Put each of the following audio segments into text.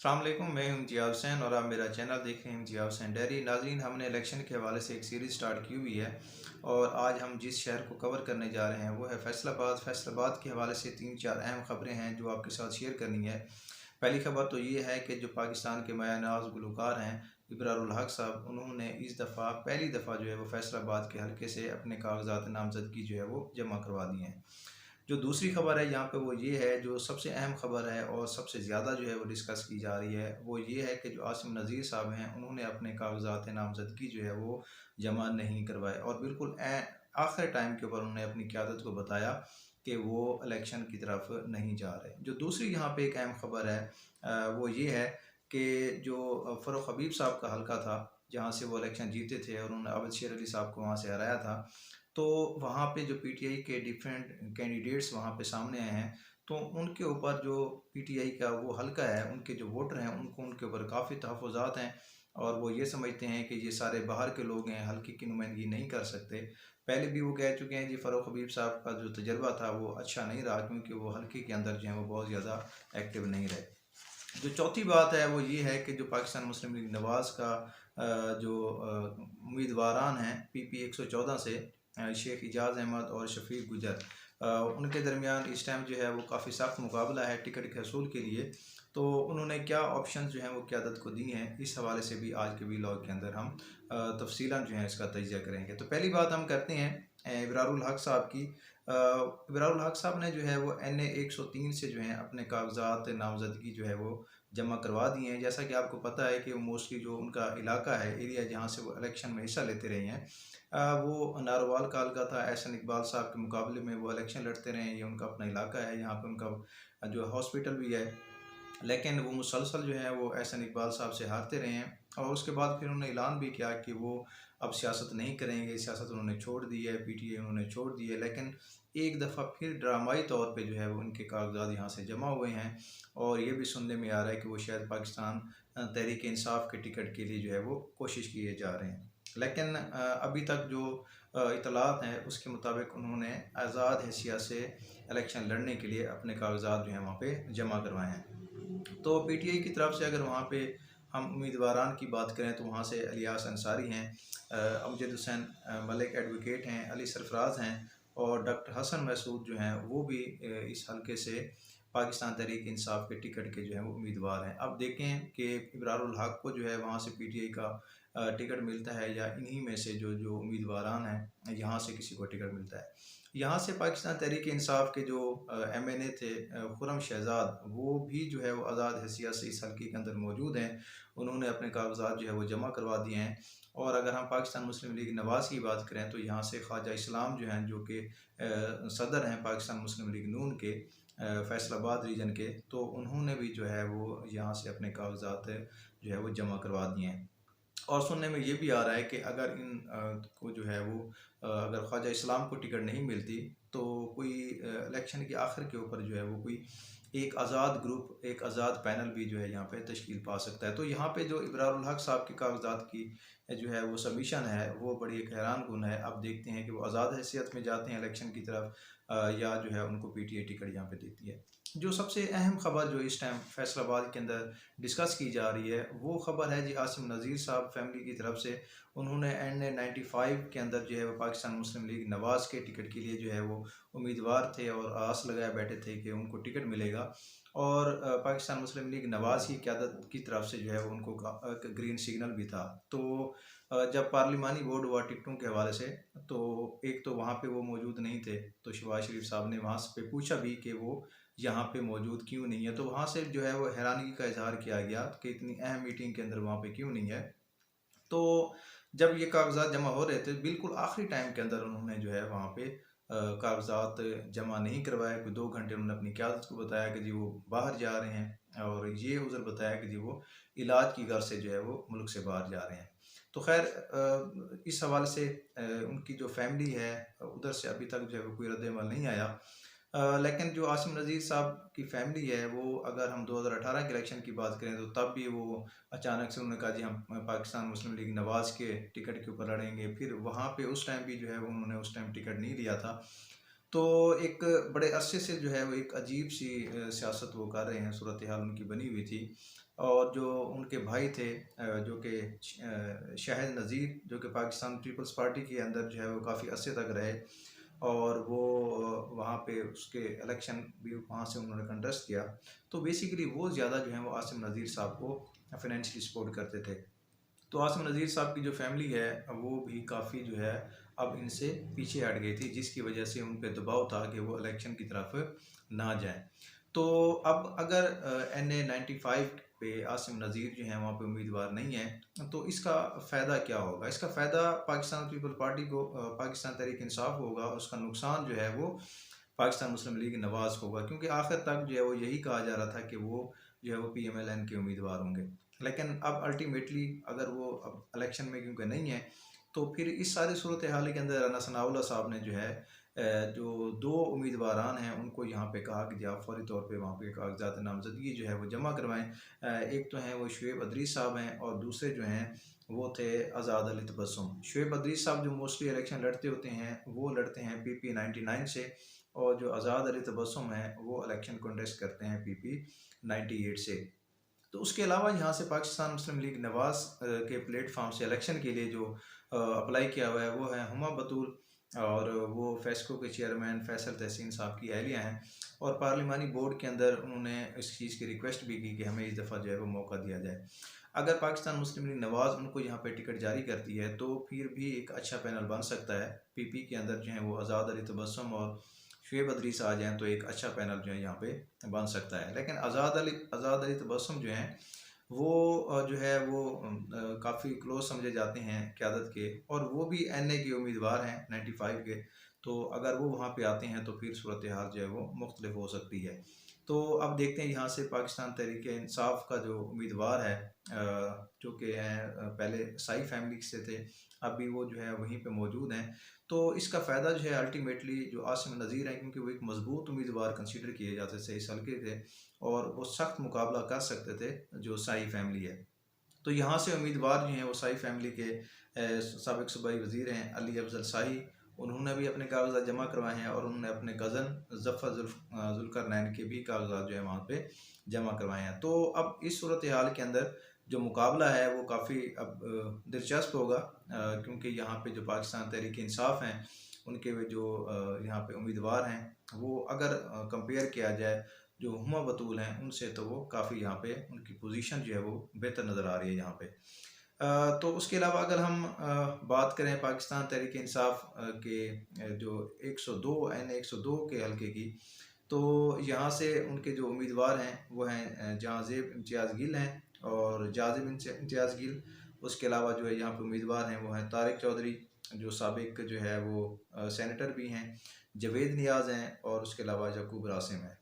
अस्सलाम वालेकुम, मैं हूं जिया हुसैन और आप मेरा चैनल देख रहे हैं जिया हुसैन डेयरी। नाज़रीन, हमने इलेक्शन के हवाले से एक सीरीज़ स्टार्ट की हुई है और आज हम जिस शहर को कवर करने जा रहे हैं वो है फैसलाबाद। फैसलाबाद के हवाले से 3-4 अहम ख़बरें हैं जो आपके साथ शेयर करनी है। पहली ख़बर तो ये है कि जो पाकिस्तान के माया नाज गुलकार हैं इबरारुल हक साहब, उन्होंने इस दफ़ा पहली दफ़ा जो है वो फैसलाबाद के हल्के से अपने कागजात नामजदगी जो है वो जमा करवा दिए हैं। जो दूसरी खबर है यहाँ पे वो ये है, जो सबसे अहम खबर है और सबसे ज़्यादा जो है वो डिस्कस की जा रही है, वो ये है कि जो आसिम नज़ीर साहब हैं उन्होंने अपने कागजात नामज़दगी जो है वो जमा नहीं करवाए और बिल्कुल आखिर टाइम के ऊपर उन्होंने अपनी क़यादत को बताया कि वो इलेक्शन की तरफ नहीं जा रहे। जो दूसरी यहाँ पे एक अहम खबर है वो ये है कि जो फ़ारूक हबीब साहब का हल्का था जहाँ से वो इलेक्शन जीते थे और उन्होंने अवध शेर अली साहब को वहाँ से हराया था, तो वहाँ पे जो पीटीआई के डिफरेंट कैंडिडेट्स वहाँ पे सामने आए हैं, तो उनके ऊपर जो पीटीआई का वो हल्का है, उनके जो वोटर हैं उनको उनके ऊपर काफ़ी तहफ़्फ़ुज़ात हैं और वो ये समझते हैं कि ये सारे बाहर के लोग हैं, हल्के की नुमाइंदगी नहीं कर सकते। पहले भी वो कह चुके हैं जी, फ़ारूक हबीब साहब का जो तजर्बा था वो अच्छा नहीं रहा क्योंकि वो हल्के के अंदर जो है वो बहुत ज़्यादा एक्टिव नहीं रहे। जो चौथी बात है वो ये है कि जो पाकिस्तान मुस्लिम लीग नवाज़ का जो उम्मीदवारान हैं पीपी 114 से शेख इजाज़ अहमद और शफीक गुजर, उनके दरमियान इस टाइम जो है वो काफ़ी सख्त मुकाबला है टिकट के हसूल के लिए। तो उन्होंने क्या ऑप्शंस जो हैं वो क़यादत को दी हैं, इस हवाले से भी आज के व्लॉग के अंदर हम तफसीलन जो है इसका तजिया करेंगे। तो पहली बात हम करते हैं इबरारुल हक साहब की। इबरारुल हक साहब ने जो है वो NA 103 से जो है अपने कागजात नामजदगी जो है वो जमा करवा दिए हैं। जैसा कि आपको पता है कि वो मोस्टली जो उनका इलाका है, एरिया जहाँ से वो इलेक्शन में हिस्सा लेते रहे हैं, वो नारोवाल का हल्का था। एहसन इकबाल साहब के मुकाबले में वो इलेक्शन लड़ते रहे हैं, ये उनका अपना इलाका है, यहाँ पे उनका जो हॉस्पिटल भी है। लेकिन वो मुसलसल जो है वो एहसन इकबाल साहब से हारते रहे हैं और उसके बाद फिर उन्होंने ऐलान भी किया कि वो अब सियासत नहीं करेंगे, सियासत उन्होंने छोड़ दी है, पीटीआई उन्होंने छोड़ दी है। लेकिन एक दफ़ा फिर ड्रामाई तौर पे जो है वो उनके कागजात यहाँ से जमा हुए हैं और ये भी सुनने में आ रहा है कि वो शायद पाकिस्तान तहरीक इंसाफ के टिकट के लिए जो है वो कोशिश किए जा रहे हैं। लेकिन अभी तक जो इतलात हैं उसके मुताबिक उन्होंने आज़ाद हैसियत से इलेक्शन लड़ने के लिए अपने कागजात जो हैं वहाँ पे जमा करवाए हैं। तो पीटीआई की तरफ से अगर वहाँ पे हम उम्मीदवारान की बात करें तो वहाँ से इलियास अंसारी हैं, अमजद हुसैन मलिक एडवोकेट हैं, अली सरफराज हैं और डॉक्टर हसन मसूद जो हैं वो भी इस हल्के से पाकिस्तान तहरीक इंसाफ के टिकट के जो हैं वो उम्मीदवार हैं। अब देखें कि इबरारुल हक को जो है वहाँ से पीटीआई का टिकट मिलता है या इन्हीं में से जो जो उम्मीदवारान हैं यहाँ से किसी को टिकट मिलता है। यहाँ से पाकिस्तान तहरीक इंसाफ के जो MNA थे खुर्रम शहजाद, वो भी जो है वो आज़ाद हैसियत से इस हल्के के अंदर मौजूद हैं। उन्होंने अपने कागजात जो है वो जमा करवा दिए हैं। और अगर हम पाकिस्तान मुस्लिम लीग नवाज़ की बात करें तो यहाँ से ख्वाजा इस्लाम जो हैं, जो कि सदर हैं पाकिस्तान मुस्लिम लीग नून के फैसलाबाद रीजन के, तो उन्होंने भी जो है वो यहाँ से अपने कागजात जो है वो जमा करवा दिए हैं। और सुनने में ये भी आ रहा है कि अगर इन को जो है वो अगर ख्वाजा इस्लाम को टिकट नहीं मिलती तो कोई इलेक्शन के आखिर के ऊपर जो है वो कोई एक आज़ाद ग्रुप, एक आज़ाद पैनल भी जो है यहाँ पे तश्कील पा सकता है। तो यहाँ पे जो इबरारुल हक साहब के कागजात की जो है वो सबमिशन है वो बड़ी एक हैरान कुन है। अब देखते हैं कि वो आज़ाद हैसियत में जाते हैं इलेक्शन की तरफ या जो है उनको पीटीआई टिकट यहाँ पे देती है। जो सबसे अहम ख़बर जो इस टाइम फैसलाबाद के अंदर डिस्कस की जा रही है वो ख़बर है जी आसिम नज़ीर साहब फैमिली की तरफ से। उन्होंने NA 95 के अंदर जो है वो पाकिस्तान मुस्लिम लीग नवाज़ के टिकट के लिए जो है वो उम्मीदवार थे और आस लगाए बैठे थे कि उनको टिकट मिलेगा और पाकिस्तान मुस्लिम लीग नवाज़ की क़यादत की तरफ से जो है उनको ग्रीन सिग्नल भी था। तो जब पार्लिमानी वोट हुआ टिकटों के हवाले से, तो एक तो वहाँ पे वो मौजूद नहीं थे, तो शहबाज शरीफ साहब ने वहाँ पे पूछा भी कि वो यहाँ पे मौजूद क्यों नहीं है। तो वहाँ से जो है वो हैरानी का इजहार किया गया कि इतनी अहम मीटिंग के अंदर वहाँ पे क्यों नहीं है। तो जब ये कागजात जमा हो रहे थे बिल्कुल आखिरी टाइम के अंदर उन्होंने जो है वहाँ पे कागजात जमा नहीं करवाए। कोई 2 घंटे उन्होंने अपनी क़यादत को बताया कि जी वो बाहर जा रहे हैं और ये उज़र बताया कि जी वो इलाज की गर्ज से जो है वो मुल्क से बाहर जा रहे हैं। तो खैर इस हवाले से उनकी जो फैमिली है उधर से अभी तक जो है वो कोई रद्द-ए-अमल नहीं आया। लेकिन जो आसिम नज़ीर साहब की फैमिली है वो, अगर हम 2018 के इलेक्शन की बात करें तो तब भी वो अचानक से उन्होंने कहा जी हम पाकिस्तान मुस्लिम लीग नवाज़ के टिकट के ऊपर लड़ेंगे। फिर वहाँ पे उस टाइम भी जो है उन्होंने उस टाइम टिकट नहीं लिया था। तो एक बड़े अरसे से जो है वो एक अजीब सी सियासत वो कर रहे हैं, सूरत हाल उनकी बनी हुई थी। और जो उनके भाई थे जो कि शाहिद नज़ीर, जो कि पाकिस्तान पीपल्स पार्टी के अंदर जो है वो काफ़ी अरसे तक रहे, और वो वहाँ पे उसके इलेक्शन भी वहाँ से उन्होंने कंटेस्ट किया। तो बेसिकली वो ज़्यादा जो है वो आसिम नज़ीर साहब को फाइनेंशियली सपोर्ट करते थे। तो आसिम नज़ीर साहब की जो फैमिली है वो भी काफ़ी जो है अब इनसे पीछे हट गई थी, जिसकी वजह से उन पर दबाव था कि वो इलेक्शन की तरफ ना जाएं। तो अब अगर NA 95 पे आसिम नज़ीर जो है वहाँ पे उम्मीदवार नहीं है, तो इसका फ़ायदा क्या होगा? इसका फ़ायदा पाकिस्तान पीपल पार्टी को, पाकिस्तान तहरीक इंसाफ होगा, और उसका नुकसान जो है वो पाकिस्तान मुस्लिम लीग नवाज़ होगा, क्योंकि आखिर तक जो है वो यही कहा जा रहा था कि वो जो है वो PMLN के उम्मीदवार होंगे। लेकिन अब अल्टीमेटली अगर वो अब इलेक्शन में क्योंकि नहीं है, तो फिर इस सारी सूरत हाल के अंदर राना सनाउल्लाह साहब ने जो है जो दो उम्मीदवारान हैं उनको यहाँ पे कहा कि आप फौरी तौर पे वहाँ पे कागजात नामजदगी जो है वो जमा करवाएं। एक तो हैं वो शुएब अदरीस साहब हैं, और दूसरे जो हैं वो थे आज़ाद अली तबस्सुम। शुएब अदरीस साहब जो मोस्टली इलेक्शन लड़ते होते हैं वो लड़ते हैं PP 99 से, और जो आज़ाद अली तबस्सुम हैं वो इलेक्शन कंटेस्ट करते हैं PP 98 से। तो उसके अलावा यहाँ से पाकिस्तान मुस्लिम लीग नवाज़ के प्लेटफॉर्म से इलेक्शन के लिए जो अप्लाई किया हुआ है वो है हुमा बतूल, और वो फेस्को के चेयरमैन फैसल तहसीन साहब की अहलिया हैं, और पार्लिमानी बोर्ड के अंदर उन्होंने इस चीज़ की रिक्वेस्ट भी की कि हमें इस दफ़ा जो है वो मौका दिया जाए। अगर पाकिस्तान मुस्लिम लीग नवाज़ उनको यहाँ पे टिकट जारी करती है तो फिर भी एक अच्छा पैनल बन सकता है। PP के अंदर जो है वो आज़ाद अली तबस्सुम और शुएब अदरीस आ जाएँ तो एक अच्छा पैनल जो है यहाँ पे बन सकता है। लेकिन आज़ाद अली तबस्सुम जो हैं वो जो है वो काफ़ी क्लोज समझे जाते हैं क़यादत के, और वो भी NA के उम्मीदवार हैं 95 के। तो अगर वो वहाँ पे आते हैं तो फिर सूरत हाल जो है वो मुख्तलिफ हो सकती है। तो अब देखते हैं यहाँ से पाकिस्तान तहरीक इंसाफ का जो उम्मीदवार है जो कि हैं पहले साई फैमिली से थे, अभी वो जो है वहीं पे मौजूद हैं। तो इसका फ़ायदा जो है अल्टीमेटली जो आसिम नज़ीर हैं, क्योंकि वो एक मजबूत उम्मीदवार कंसीडर किए जाते थे इस हल्के के, और वो सख्त मुकाबला कर सकते थे जो साई फैमिली है। तो यहाँ से उम्मीदवार जो हैं वो साई फैमिली के साबिक सूबाई वज़ीर हैं अली अफजल शाही, उन्होंने भी अपने कागजात जमा करवाए हैं, और उन्होंने अपने कज़न ज़फ़र ज़ुल्करनैन के भी कागजात जो है वहाँ पे जमा करवाए हैं। तो अब इस सूरत हाल के अंदर जो मुकाबला है वो काफ़ी अब दिलचस्प होगा, क्योंकि यहाँ पे जो पाकिस्तान तहरीक इंसाफ हैं उनके वे जो यहाँ पे उम्मीदवार हैं वो अगर कंपेयर किया जाए जो हुमा बतूल हैं उनसे, तो वो काफ़ी यहाँ पे उनकी पोजीशन जो है वो बेहतर नज़र आ रही है यहाँ पे। तो उसके अलावा अगर हम बात करें पाकिस्तान तहरीक इंसाफ के जो 102 NA 102 के हल्के की, तो यहाँ से उनके जो उम्मीदवार हैं वो हैं जहाज़ेब इम्तियाज़ गिल हैं और जाज़िब इम्तियाज़ गिल। उसके अलावा जो है यहाँ पे उम्मीदवार हैं वो हैं तारिक चौधरी, जो साबिक जो है वो सेनेटर भी हैं, जवेद नियाज़ हैं, और उसके अलावा यकूब रासिम है।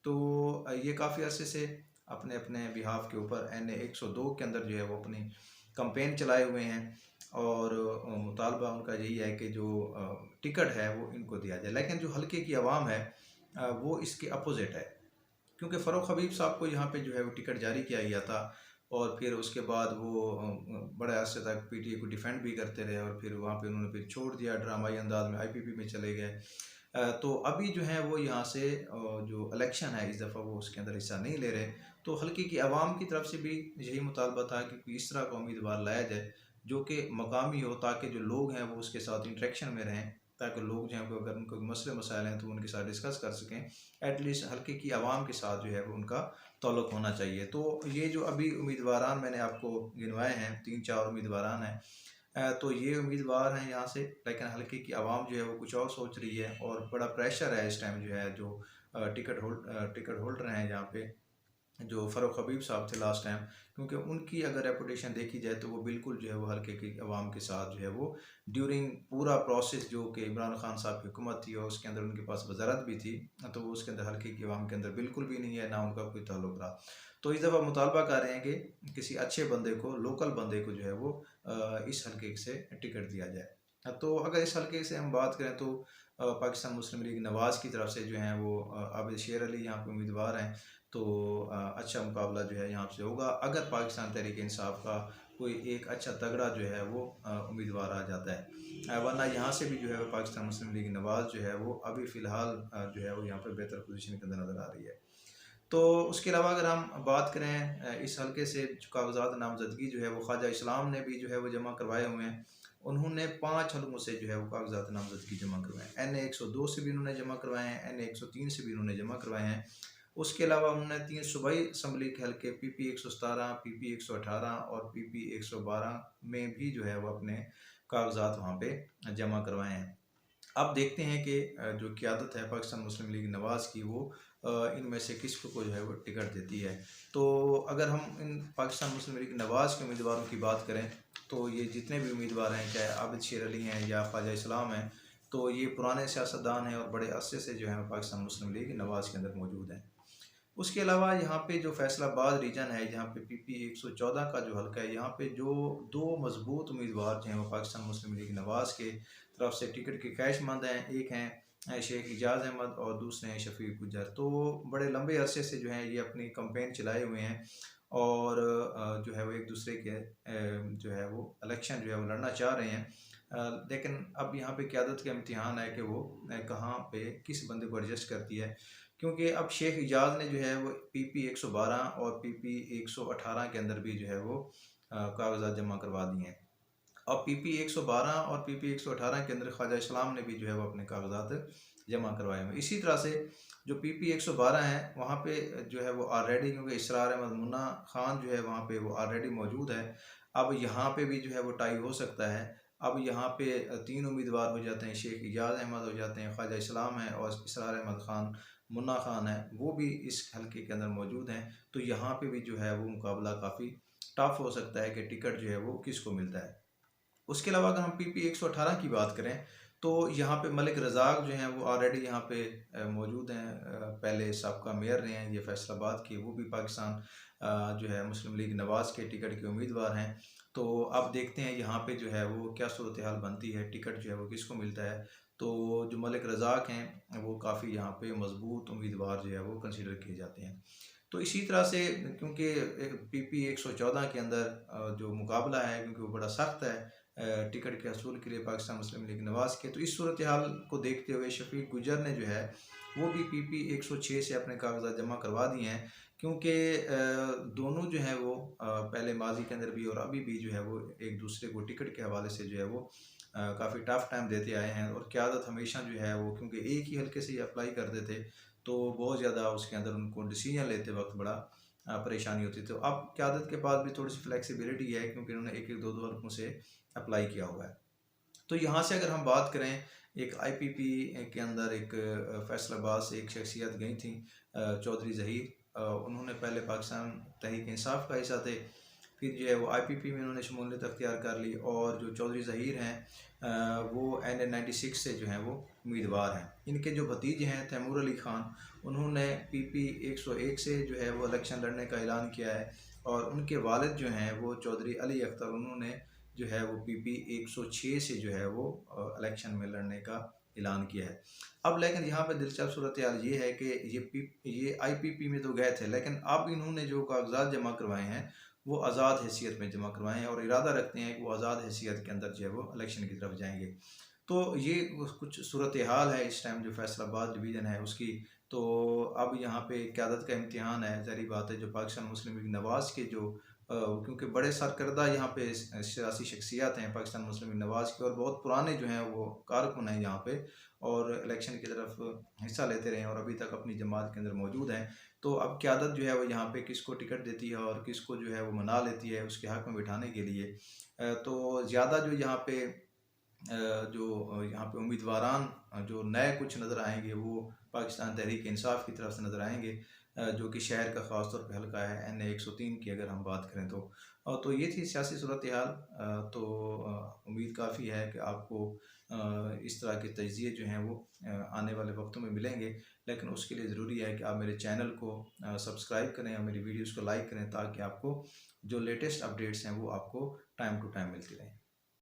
तो ये काफ़ी अरसे से अपने अपने बिहाफ के ऊपर NA 102 के अंदर जो है वो अपनी कंपेन चलाए हुए हैं, और मुतालबा उनका यही है कि जो टिकट है वो इनको दिया जाए। लेकिन जो हल्के की आवाम है वो इसके अपोजिट है, क्योंकि फ़ारूक हबीब साहब को यहाँ पे जो है वो टिकट जारी किया गया था, और फिर उसके बाद वो बड़े अरसे तक PTA को डिफेंड भी करते रहे, और फिर वहाँ पे उन्होंने फिर छोड़ दिया, ड्रामाई अंदाज में IPP में चले गए। तो अभी जो है वो यहाँ से जो इलेक्शन है इस दफ़ा वो उसके अंदर हिस्सा नहीं ले रहे। तो हल्के की आवाम की तरफ से भी यही मुतालबा था कि कोई इस तरह का उम्मीदवार लाया जाए जो कि मकामी हो, ताकि जो लोग हैं वो उसके साथ इंटरेक्शन में रहें, ताकि लोग जो हैं वो अगर उनको मसले मसाइल हैं तो उनके साथ डिस्कस कर सकें। एटलीस्ट हल्के की आवाम के साथ जो है वो उनका ताल्लुक़ होना चाहिए। तो ये जो अभी उम्मीदवारान मैंने आपको गिनवाए हैं, 3-4 उम्मीदवारान हैं, तो ये उम्मीदवार हैं यहाँ से, लेकिन हल्के की आवाम जो है वो कुछ और सोच रही है, और बड़ा प्रेशर है इस टाइम जो है जो टिकट होल्डर हैं यहाँ पे, जो फ़ारूक हबीब साहब थे लास्ट टाइम, क्योंकि उनकी अगर रेपुटेशन देखी जाए तो वो बिल्कुल जो है वो हल्के की आवाम के साथ जो है वो ड्यूरिंग पूरा प्रोसेस जो कि इमरान खान साहब की हुकूमत थी और उसके अंदर उनके पास वजारत भी थी, तो वो उसके अंदर हल्के की आवाम के अंदर बिल्कुल भी नहीं है, ना उनका कोई ताल्लुक रहा। तो इस दफ़ा मुतालबा कर रहे हैं कि किसी अच्छे बंदे को, लोकल बंदे को जो है वो इस हल्के से टिकट दिया जाए। तो अगर इस हल्के से हम बात करें तो पाकिस्तान मुस्लिम लीग नवाज़ की तरफ से जो हैं वो आबिद शेर अली यहाँ पे उम्मीदवार हैं। तो अच्छा मुकाबला जो है यहाँ से होगा अगर पाकिस्तान तहरीक इंसाफ का कोई एक अच्छा तगड़ा जो है वो उम्मीदवार आ जाता है। वरना यहाँ से भी जो है पाकिस्तान मुस्लिम लीग नवाज़ जो है वो अभी फ़िलहाल जो है वो यहाँ पर बेहतर पोजीशन के अंदर नज़र आ रही है। तो उसके अलावा अगर हम बात करें इस हल्के से जो कागजात नामजदगी जो है वो ख्वाजा इस्लाम ने भी जो है वो जमा करवाए हुए हैं। उन्होंने 5 हलकों से जो है वो कागजात नामजदगी जमा करवाए हैं। NA 102 से भी उन्होंने जमा करवाए हैं, NA 103 से भी उन्होंने जमा करवाए हैं। उसके अलावा उन्होंने 3 सूबाई असम्बली के हल्के PP 117, PP 118 और PP 112 में भी जो है वो अपने कागजात वहाँ पे जमा करवाए हैं। अब देखते हैं कि जो क़यादत है पाकिस्तान मुस्लिम लीग नवाज़ की वो इनमें से किसको को जो है वो टिकट देती है। तो अगर हम इन पाकिस्तान मुस्लिम लीग नवाज़ के उम्मीदवारों की बात करें तो ये जितने भी उम्मीदवार हैं, चाहे आबिद शेर अली हैं या ख्वाजा इस्लाम हैं, तो ये पुराने सियासतदान हैं और बड़े अरसे से जो है पाकिस्तान मुस्लिम लीग नवाज़ के अंदर मौजूद हैं। उसके अलावा यहाँ पे जो फैसलाबाद रीजन है, जहाँ पे PP 114 का जो हल्का है, यहाँ पे जो 2 मजबूत उम्मीदवार जो हैं वो पाकिस्तान मुस्लिम लीग नवाज़ के तरफ से टिकट के ख्वाहिशमंद हैं। एक हैं शेख एजाज़ अहमद और दूसरे हैं शफीक गुज्जर। तो बड़े लंबे अरसे से जो है ये अपनी कैंपेन चलाए हुए हैं और जो है वो एक दूसरे के जो है वो इलेक्शन जो है वो लड़ना चाह रहे हैं। लेकिन अब यहाँ पे क़यादत का इम्तिहान है कि वो कहाँ पे किस बंदे को एडजस्ट करती है, क्योंकि अब शेख एजाज ने जो है वो PP 112 और PP 118 के अंदर भी जो है वो कागजात जमा करवा दिए हैं। अब PP 112 और PP 118 के अंदर ख्वाजा इस्लाम ने भी जो है वो अपने कागजात जमा करवाए हुए। इसी तरह से जो PP 112 है वहाँ पे जो है वो ऑलरेडी, क्योंकि इसरार अहमद मुन्ना खान जो है वहाँ पे वो ऑलरेडी मौजूद है। अब यहाँ पे भी जो है वो टाई हो सकता है। अब यहाँ पे 3 उम्मीदवार हो जाते हैं, शेख एजाज अहमद हो जाते हैं, ख्वाजा इस्लाम है और इसरार अहमद खान मुन्ना खान है, वो भी इस हल्के के अंदर मौजूद हैं। तो यहाँ पे भी जो है वो मुकाबला काफ़ी टफ हो सकता है कि टिकट जो है वो किसको मिलता है। उसके अलावा अगर हम PP 118 की बात करें तो यहाँ पे मलिक रज़ाक जो हैं वो ऑलरेडी यहाँ पे मौजूद हैं। पहले साबका मेयर रहे हैं ये फैसलाबाद के, वो भी पाकिस्तान जो है मुस्लिम लीग नवाज़ के टिकट के उम्मीदवार हैं। तो अब देखते हैं यहाँ पे जो है वो क्या सूरत हाल बनती है, टिकट जो है वो किसको मिलता है। तो जो मलिक रज़ाक हैं वो काफ़ी यहाँ पे मजबूत उम्मीदवार जो है वो कंसिडर किए जाते हैं। तो इसी तरह से क्योंकि PP 114 के अंदर जो मुकाबला है, क्योंकि वो बड़ा सख्त है टिकट के हसूल के लिए पाकिस्तान मुस्लिम लीग नवाज़ के, तो इस सूरत हाल को देखते हुए शफीक गुज्जर ने जो है वो भी PP 106 से अपने कागजात जमा करवा दिए हैं। क्योंकि दोनों जो है वो पहले माजी के अंदर भी और अभी भी जो है वो एक दूसरे को टिकट के हवाले से जो है वो काफ़ी टफ टाइम देते आए हैं। और क़यादत हमेशा जो है वो, क्योंकि एक ही हल्के से ही अप्लाई करते थे, तो बहुत ज़्यादा उसके अंदर उनको डिसीजन लेते वक्त बड़ा परेशानी होती थी। तो अब क़यादत के पास भी थोड़ी सी फ्लेक्सिबिलिटी है, क्योंकि उन्होंने एक एक दो दो हल्कों से अप्लाई किया हुआ है। तो यहाँ से अगर हम बात करें, एक IPP के अंदर एक फैसलाबाद से एक शख्सियत गई थी चौधरी ज़हीर, उन्होंने पहले पाकिस्तान तहरीक इंसाफ का हिस्सा थे, फिर जो है वो IPP में उन्होंने शमूलियत अख्तियार कर ली। और जो चौधरी ज़हीर हैं वो NA 96 से जो हैं वो उम्मीदवार हैं। इनके जो भतीजे हैं तैमूर अली ख़ान, उन्होंने PP 101 से जो है वो इलेक्शन लड़ने का ऐलान किया है। और उनके वालिद जो हैं वो चौधरी अली अख्तर, उन्होंने जो है वो PP 106 से जो है वो इलेक्शन में लड़ने का ऐलान किया है। अब लेकिन यहाँ पे दिलचस्प सूरत हाल ये है कि ये IPP में तो गए थे, लेकिन अब इन्होंने जो कागजात जमा करवाए हैं वो आज़ाद हैसियत में जमा करवाए हैं और इरादा रखते हैं कि वो आज़ाद हैसियत के अंदर जो है वो इलेक्शन की तरफ जाएंगे। तो ये कुछ सूरत हाल है इस टाइम जो फैसलाबाद डिवीज़न है उसकी। तो अब यहाँ पे क़यादत का इम्तिहान है, ज़ाहिर बात है जो पाकिस्तान मुस्लिम लीग नवाज़ के जो क्योंकि बड़े सरकर्दा यहाँ पे सियासी शख्सियत हैं पाकिस्तान मुस्लिम लीग नवाज़ के, और बहुत पुराने जो हैं वो कारकुन हैं यहाँ पे, और इलेक्शन की तरफ हिस्सा लेते रहे हैं और अभी तक अपनी जमात के अंदर मौजूद हैं। तो अब क़यादत जो है वो यहाँ पे किसको टिकट देती है और किसको जो है वो मना लेती है उसके हक़ में बिठाने के लिए। तो ज़्यादा जो यहाँ पे जो यहाँ पे उम्मीदवारान जो नए कुछ नज़र आएंगे वो पाकिस्तान तहरीक इंसाफ की तरफ से नज़र आएंगे, जो कि शहर का ख़ास तौर पे हल्का है NA 103 की अगर हम बात करें तो। तो ये थी सियासी सूरत हाल। तो उम्मीद काफ़ी है कि आपको इस तरह के तज्ज़िये जो हैं वो आने वाले वक्तों में मिलेंगे, लेकिन उसके लिए ज़रूरी है कि आप मेरे चैनल को सब्सक्राइब करें और मेरी वीडियोज़ को लाइक करें, ताकि आपको जो लेटेस्ट अपडेट्स हैं वो आपको टाइम टू टाइम मिलती रहें।